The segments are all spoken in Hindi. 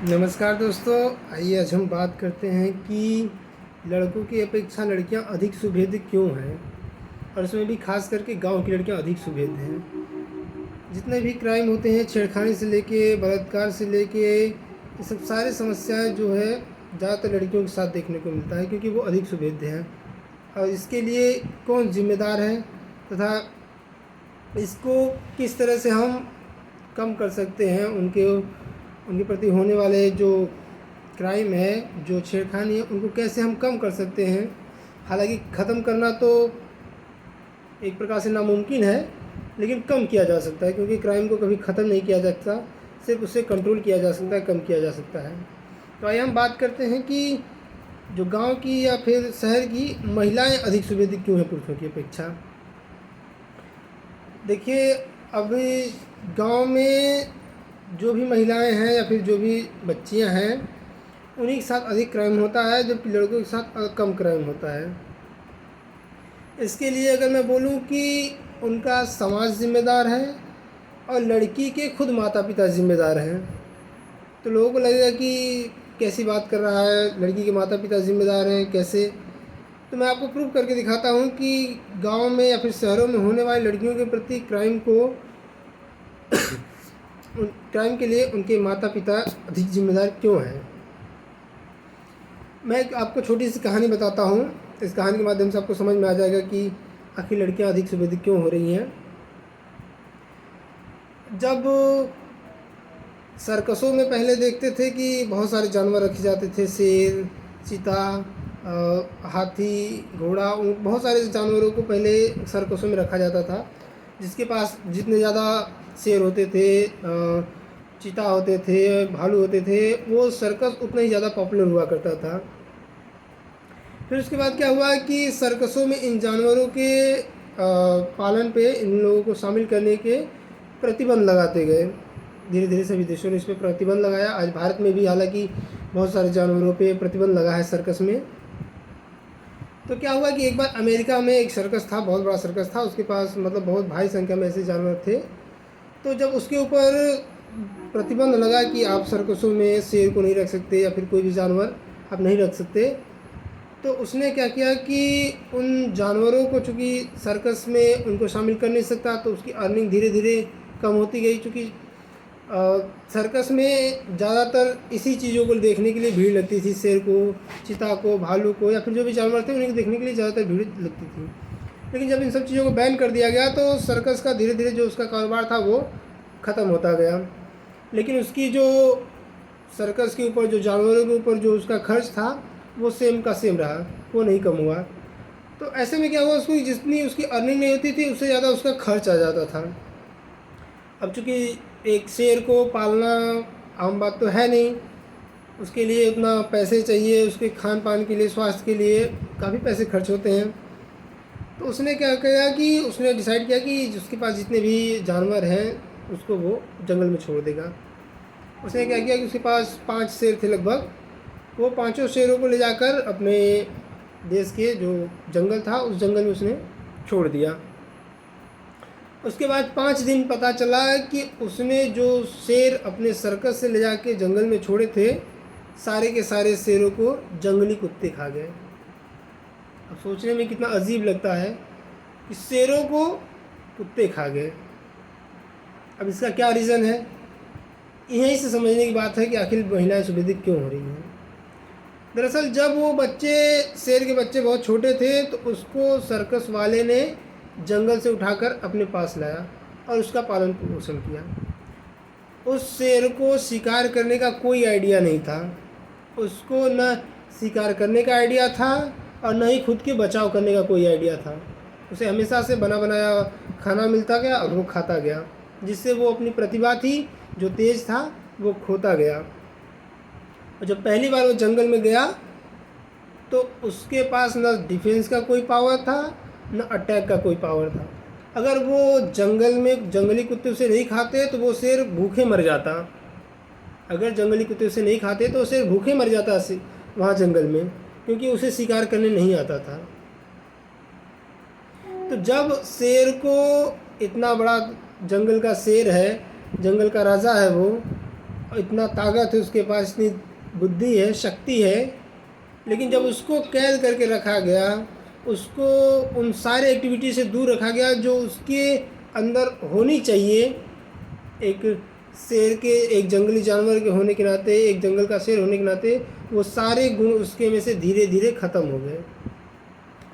नमस्कार दोस्तों, आइए आज हम बात करते हैं कि लड़कों की अपेक्षा लड़कियां अधिक सुभेद क्यों हैं, और उसमें भी खास करके गांव की लड़कियां अधिक सुभेद हैं। जितने भी क्राइम होते हैं, छेड़खानी से लेके बलात्कार से लेके, ये सब सारे समस्याएं जो है ज़्यादातर लड़कियों के साथ देखने को मिलता है, क्योंकि वो अधिक सुभेद हैं। और इसके लिए कौन जिम्मेदार है तथा इसको किस तरह से हम कम कर सकते हैं, उनके प्रति होने वाले जो क्राइम है, जो छेड़खानी है, उनको कैसे हम कम कर सकते हैं। हालांकि ख़त्म करना तो एक प्रकार से नामुमकिन है, लेकिन कम किया जा सकता है, क्योंकि क्राइम को कभी ख़त्म नहीं किया जा सकता, सिर्फ उससे कंट्रोल किया जा सकता है, कम किया जा सकता है। तो आइए हम बात करते हैं कि जो गांव की या फिर शहर की महिलाएं अधिक सुभेदी क्यों हैं पुरुषों की अपेक्षा। देखिए, अभी गांव में जो भी महिलाएं हैं या फिर जो भी बच्चियां हैं, उन्हीं के साथ अधिक क्राइम होता है, जबकि लड़कों के साथ कम क्राइम होता है। इसके लिए अगर मैं बोलूं कि उनका समाज जिम्मेदार है और लड़की के खुद माता पिता जिम्मेदार हैं, तो लोगों को लगेगा कि कैसी बात कर रहा है, लड़की के माता पिता जिम्मेदार हैं कैसे। तो मैं आपको प्रूव करके दिखाता हूं कि गांव में या फिर शहरों में होने वाली लड़कियों के प्रति क्राइम के लिए उनके माता पिता अधिक जिम्मेदार क्यों हैं। मैं आपको छोटी सी कहानी बताता हूँ। इस कहानी के माध्यम से आपको समझ में आ जाएगा कि आखिर लड़कियाँ अधिक सुभेदी क्यों हो रही हैं। जब सर्कसों में पहले देखते थे कि बहुत सारे जानवर रखे जाते थे, शेर, चीता, हाथी, घोड़ा, ऊँट, बहुत सारे जानवरों को पहले सर्कसों में रखा जाता था। जिसके पास जितने ज़्यादा शेर होते थे, चीता होते थे, भालू होते थे, वो सर्कस उतना ही ज़्यादा पॉपुलर हुआ करता था। फिर उसके बाद क्या हुआ कि सर्कसों में इन जानवरों के पालन पे इन लोगों को शामिल करने के प्रतिबंध लगाते गए। धीरे धीरे सभी देशों ने इस पर प्रतिबंध लगाया। आज भारत में भी हालांकि बहुत सारे जानवरों पे प्रतिबंध लगा है सर्कस में। तो क्या हुआ कि एक बार अमेरिका में एक सर्कस था, बहुत बड़ा सर्कस था, उसके पास मतलब बहुत भारी संख्या में ऐसे जानवर थे। तो जब उसके ऊपर प्रतिबंध लगा कि आप सर्कसों में शेर को नहीं रख सकते या फिर कोई भी जानवर आप नहीं रख सकते, तो उसने क्या किया कि उन जानवरों को, चूँकि सर्कस में उनको शामिल कर नहीं सकता, तो उसकी अर्निंग धीरे धीरे कम होती गई। चूँकि सर्कस में ज़्यादातर इसी चीज़ों को देखने के लिए भीड़ लगती थी, शेर को, चीता को, भालू को, या फिर जो भी जानवर थे उन्हें देखने के लिए ज़्यादातर भीड़ लगती थी। लेकिन जब इन सब चीज़ों को बैन कर दिया गया, तो सर्कस का धीरे धीरे जो उसका कारोबार था वो ख़त्म होता गया। लेकिन उसकी जो सर्कस के ऊपर, जो जानवरों के ऊपर जो उसका खर्च था, वो सेम का सेम रहा, वो नहीं कम हुआ। तो ऐसे में क्या हुआ, उसको जितनी उसकी अर्निंग नहीं होती थी, उससे ज़्यादा उसका खर्च आ जाता था। अब चूँकि एक शेर को पालना आम बात तो है नहीं, उसके लिए उतना पैसे चाहिए, उसके खान पान के लिए, स्वास्थ्य के लिए काफ़ी पैसे खर्च होते हैं। तो उसने क्या किया कि उसने डिसाइड किया कि उसके पास जितने भी जानवर हैं उसको वो जंगल में छोड़ देगा। उसने क्या किया कि उसके पास 5 शेर थे लगभग, वो 5 शेरों को ले जाकर अपने देश के जो जंगल था उस जंगल में उसने छोड़ दिया। उसके बाद 5 दिन पता चला कि उसने जो शेर अपने सर्कस से ले जाके जंगल में छोड़े थे, सारे के सारे शेरों को जंगली कुत्ते खा गए। अब सोचने में कितना अजीब लगता है कि शेरों को कुत्ते खा गए। अब इसका क्या रीज़न है, यहीं से समझने की बात है कि आखिर महिलाएं सुभेदी क्यों हो रही हैं। दरअसल जब वो बच्चे, शेर के बच्चे बहुत छोटे थे, तो उसको सर्कस वाले ने जंगल से उठाकर अपने पास लाया और उसका पालन पोषण किया। उस शेर को शिकार करने का कोई आइडिया नहीं था, उसको न शिकार करने का आइडिया था और न ही खुद के बचाव करने का कोई आइडिया था। उसे हमेशा से बना बनाया खाना मिलता गया और वो खाता गया, जिससे वो अपनी प्रतिभा थी, जो तेज था, वो खोता गया। और जब पहली बार वो जंगल में गया, तो उसके पास न डिफेंस का कोई पावर था, न अटैक का कोई पावर था। अगर वो जंगल में जंगली कुत्ते उसे नहीं खाते तो वो शेर भूखे मर जाता। अगर जंगली कुत्ते उसे नहीं खाते तो शेर भूखे मर जाता वहाँ जंगल में, क्योंकि उसे शिकार करने नहीं आता था। तो जब शेर को, इतना बड़ा जंगल का शेर है, जंगल का राजा है वो, इतना ताकत है उसके पास, इतनी बुद्धि है, शक्ति है, लेकिन जब उसको कैद करके रखा गया, उसको उन सारे एक्टिविटी से दूर रखा गया जो उसके अंदर होनी चाहिए, एक शेर के, एक जंगली जानवर के होने के नाते, एक जंगल का शेर होने के नाते, वो सारे गुण उसके में से धीरे धीरे ख़त्म हो गए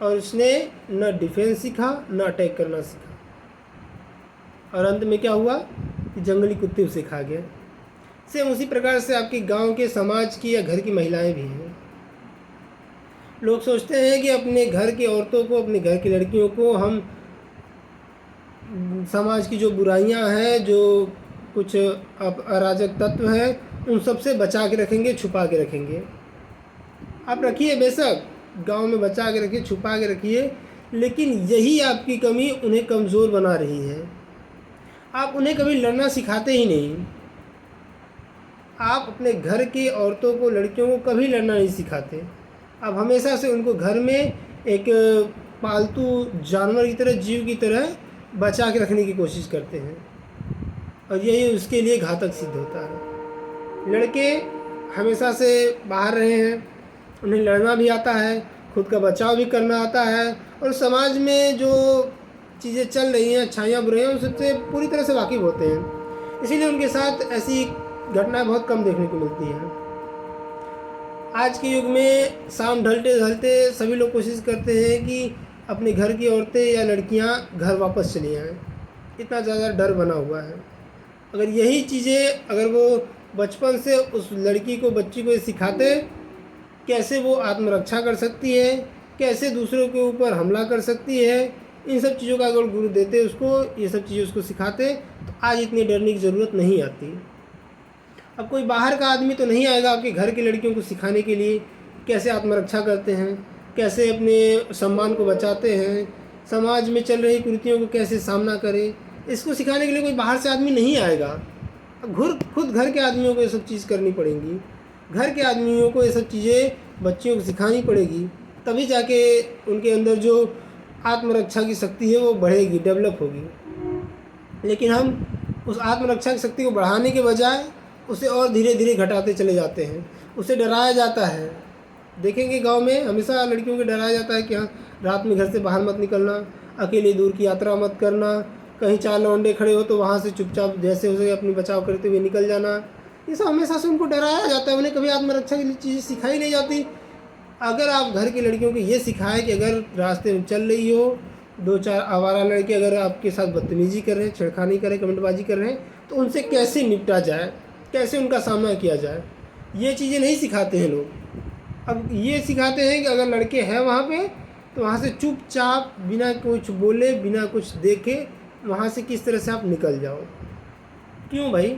और उसने न डिफेंस सीखा न अटैक करना सीखा, और अंत में क्या हुआ कि जंगली कुत्ते उसे खा गए। सेम उसी प्रकार से आपके गांव के, समाज की या घर की महिलाएं भी हैं। लोग सोचते हैं कि अपने घर की औरतों को, अपने घर की लड़कियों को हम समाज की जो बुराइयां हैं, जो कुछ अराजक तत्व हैं, उन सब से बचा के रखेंगे, छुपा के रखेंगे। आप रखिए, बेशक गांव में बचा के रखिए, छुपा के रखिए, लेकिन यही आपकी कमी उन्हें कमज़ोर बना रही है। आप उन्हें कभी लड़ना सिखाते ही नहीं। आप अपने घर की औरतों को, लड़कियों को कभी लड़ना नहीं सिखाते। आप हमेशा से उनको घर में एक पालतू जानवर की तरह, जीव की तरह बचा के रखने की कोशिश करते हैं, और यही उसके लिए घातक सिद्ध होता है। लड़के हमेशा से बाहर रहे हैं, उन्हें लड़ना भी आता है, खुद का बचाव भी करना आता है, और समाज में जो चीज़ें चल रही हैं, अच्छाइयाँ बुराइयाँ, उससे पूरी तरह से वाकिफ़ होते हैं। इसीलिए उनके साथ ऐसी घटनाएं बहुत कम देखने को मिलती हैं। आज के युग में शाम ढलते ढलते सभी लोग कोशिश करते हैं कि अपने घर की औरतें या लड़कियां घर वापस चली आएँ। इतना ज़्यादा डर बना हुआ है। अगर यही चीज़ें, अगर वो बचपन से उस लड़की को, बच्ची को सिखाते कैसे वो आत्मरक्षा कर सकती है, कैसे दूसरों के ऊपर हमला कर सकती है, इन सब चीज़ों का अगर गुरु देते उसको, ये सब चीज़ें उसको सिखाते, तो आज इतनी डरने की ज़रूरत नहीं आती। अब कोई बाहर का आदमी तो नहीं आएगा आपके घर की लड़कियों को सिखाने के लिए कैसे आत्मरक्षा करते हैं, कैसे अपने सम्मान को बचाते हैं, समाज में चल रही कुरीतियों को कैसे सामना करें। इसको सिखाने के लिए कोई बाहर से आदमी नहीं आएगा। खुद घर के आदमियों को ये सब चीज़ करनी पड़ेंगी। घर के आदमियों को ये सब चीज़ें बच्चियों को सिखानी पड़ेगी, तभी जाके उनके अंदर जो आत्मरक्षा की शक्ति है वो बढ़ेगी, डेवलप होगी। लेकिन हम उस आत्मरक्षा की शक्ति को बढ़ाने के बजाय उसे और धीरे धीरे घटाते चले जाते हैं। उसे डराया जाता है। देखेंगे गांव में हमेशा लड़कियों को डराया जाता है कि हाँ, रात में घर से बाहर मत निकलना, अकेले दूर की यात्रा मत करना, कहीं 4 लौंडे खड़े हो तो वहाँ से चुपचाप जैसे हो सके अपनी बचाव करते हुए निकल जाना। ये सब हमेशा से उनको डराया जाता है। उन्हें कभी आत्मरक्षा की चीज़ें सिखाई नहीं जाती। अगर आप घर की लड़कियों को ये सिखाएं कि अगर रास्ते में चल रही हो, 2-4 आवारा लड़के अगर आपके साथ बदतमीजी कर रहे हैं, छेड़खानी कर रहे हैं, कमेंटबाजी कर रहे हैं, तो उनसे कैसे निपटा जाए, कैसे उनका सामना किया जाए, ये चीज़ें नहीं सिखाते हैं लोग। अब ये सिखाते हैं कि अगर लड़के हैं वहाँ पे तो वहाँ से चुपचाप बिना कुछ बोले, बिना कुछ देखे, वहाँ से किस तरह से आप निकल जाओ। क्यों भाई,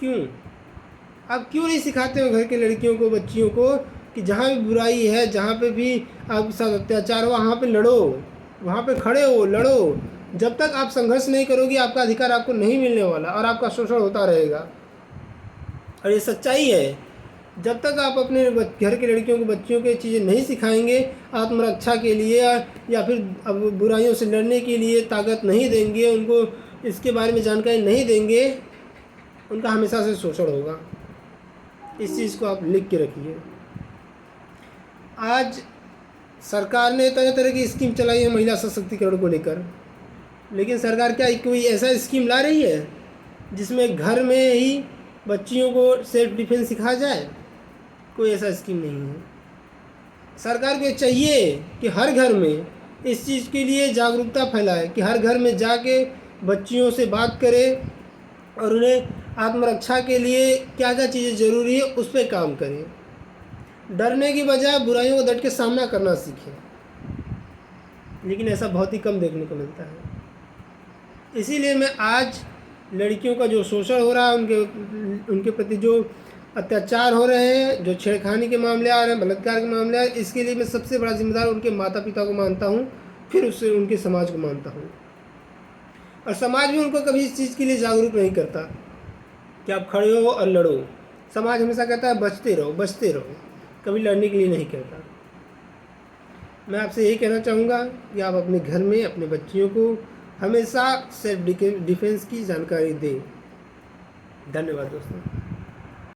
क्यों? आप क्यों नहीं सिखाते हो घर के लड़कियों को, बच्चियों को कि जहाँ भी बुराई है, जहाँ पे भी आपके साथ अत्याचार हो, वहाँ पे लड़ो, वहाँ पे खड़े हो, लड़ो। जब तक आप संघर्ष नहीं करोगे, आपका अधिकार आपको नहीं मिलने वाला और आपका शोषण होता रहेगा। और ये सच्चाई है। जब तक आप अपने घर की लड़कियों को, बच्चियों को चीज़ें नहीं सिखाएंगे आत्मरक्षा के लिए, या फिर अब बुराइयों से लड़ने के लिए ताकत नहीं देंगे, उनको इसके बारे में जानकारी नहीं देंगे, उनका हमेशा से शोषण होगा। इस चीज़ को आप लिख के रखिए। आज सरकार ने तरह तरह की स्कीम चलाई है महिला सशक्तिकरण को लेकर, लेकिन सरकार क्या कोई ऐसा स्कीम ला रही है जिसमें घर में ही बच्चियों को सेल्फ डिफेंस सिखाया जाए? कोई ऐसा स्कीम नहीं है। सरकार को चाहिए कि हर घर में इस चीज़ के लिए जागरूकता फैलाए, कि हर घर में जाके बच्चियों से बात करे और उन्हें आत्मरक्षा के लिए क्या क्या चीज़ें ज़रूरी है उस पर काम करें। डरने की बजाय बुराइयों को डट के सामना करना सीखें, लेकिन ऐसा बहुत ही कम देखने को मिलता है। इसीलिए मैं आज लड़कियों का जो शोषण हो रहा है, उनके प्रति जो अत्याचार हो रहे हैं, जो छेड़खानी के मामले आ रहे हैं, बलात्कार के मामले आ रहे हैं, इसके लिए मैं सबसे बड़ा जिम्मेदार उनके माता पिता को मानता हूँ, फिर उससे उनके समाज को मानता हूँ। और समाज भी उनको कभी इस चीज़ के लिए जागरूक नहीं करता कि आप खड़े हो और लड़ो। समाज हमेशा कहता है बचते रहो, बचते रहो, कभी लड़ने के लिए नहीं कहता। मैं आपसे यही कहना चाहूँगा कि आप अपने घर में अपने बच्चियों को हमेशा सेल्फ डिफेंस की जानकारी दें। धन्यवाद दोस्तों।